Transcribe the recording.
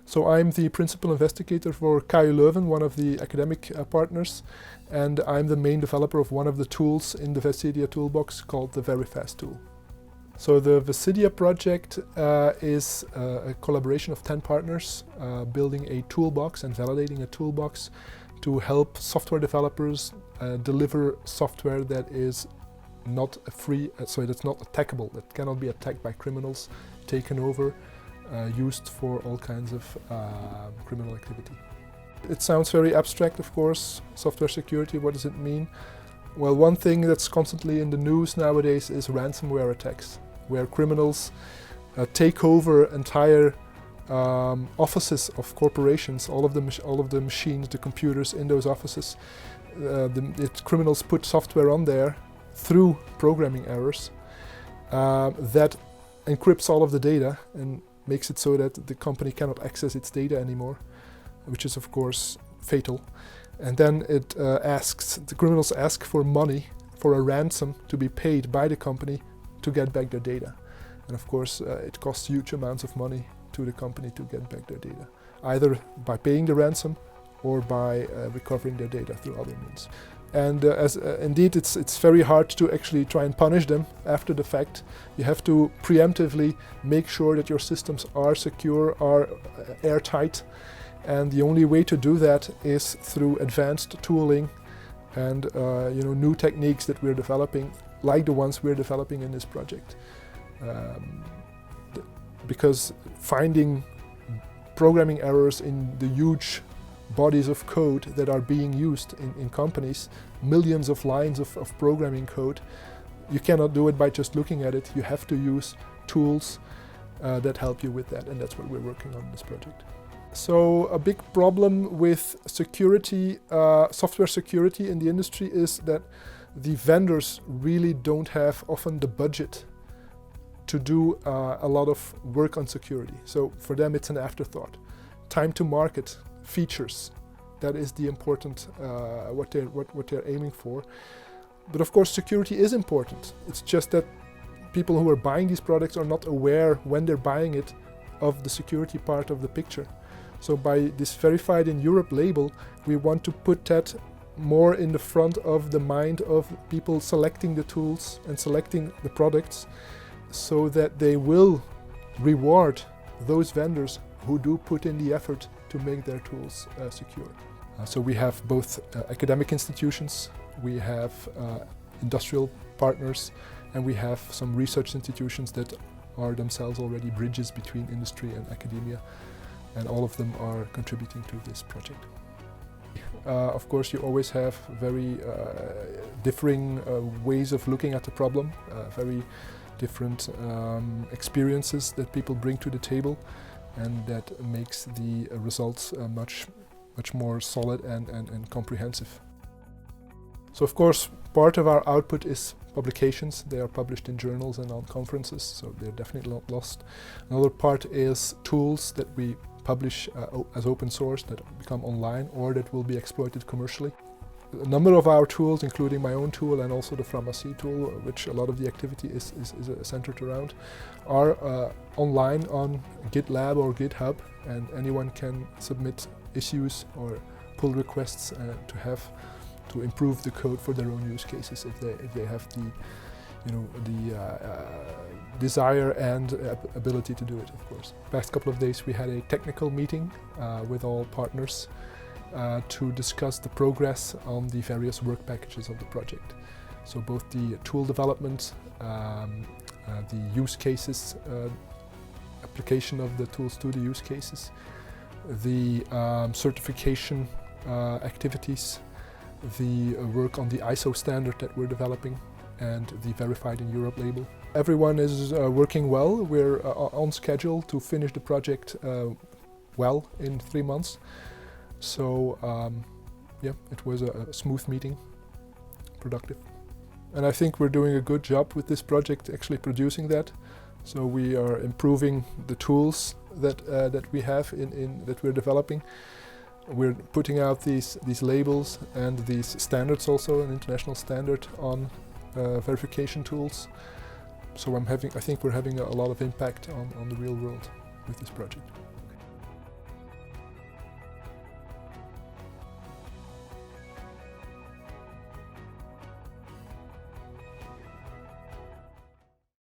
So I'm the principal investigator for KU Leuven, one of the academic partners, and I'm the main developer of one of the tools in the VESSEDIA toolbox called the Very Fast tool. So the VESSEDIA project is a collaboration of 10 partners building a toolbox and validating a toolbox to help software developers deliver software that is not free, so that's not attackable, that cannot be attacked by criminals, taken over, used for all kinds of criminal activity. It sounds very abstract, of course. Software security, what does it mean? Well, one thing that's constantly in the news nowadays is ransomware attacks, where criminals take over entire offices of corporations, all of the machines, the computers in those offices. Criminals put software on there through programming errors that encrypts all of the data and makes it so that the company cannot access its data anymore, which is of course fatal. And then the criminals ask for money, for a ransom to be paid by the company to get back their data. And of course it costs huge amounts of money to the company to get back their data, either by paying the ransom or by recovering their data through other means. And indeed it's very hard to actually try and punish them after the fact. You have to preemptively make sure that your systems are secure, are airtight, and the only way to do that is through advanced tooling and new techniques that we're developing, like the ones we're developing in this project. Because finding programming errors in the huge bodies of code that are being used in companies, millions of lines of programming code, you cannot do it by just looking at it. You have to use tools that help you with that, and that's what we're working on in this project. So a big problem with security, software security in the industry is that the vendors really don't have often the budget to do a lot of work on security. So for them it's an afterthought. Time to market, features, that is the important, what they're aiming for. But of course security is important. It's just that people who are buying these products are not aware when they're buying it of the security part of the picture. So by this Verified in Europe label, we want to put that more in the front of the mind of people selecting the tools and selecting the products, so that they will reward those vendors who do put in the effort to make their tools secure. So we have both academic institutions, we have industrial partners, and we have some research institutions that are themselves already bridges between industry and academia, and all of them are contributing to this project. Of course, you always have very differing ways of looking at the problem, very different experiences that people bring to the table, and that makes the results much more solid and comprehensive. So of course part of our output is publications. They are published in journals and on conferences, so they're definitely not lost. Another part is tools that we publish as open source that become online or that will be exploited commercially. A number of our tools, including my own tool and also the Pharmacie tool, which a lot of the activity is centered around, are online on GitLab or GitHub, and anyone can submit issues or pull requests to improve the code for their own use cases if they have the desire and ability to do it, of course. Past couple of days we had a technical meeting with all partners to discuss the progress on the various work packages of the project. So both the tool development, the use cases, application of the tools to the use cases, the certification activities, the work on the ISO standard that we're developing, and the Verified in Europe label. Everyone is working well. We're on schedule to finish the project well in 3 months. So yeah, it was a smooth meeting, productive. And I think we're doing a good job with this project, actually producing that. So we are improving the tools that we have that we're developing. We're putting out these labels and these standards, also an international standard on verification tools. So I think we're having a lot of impact on the real world with this project.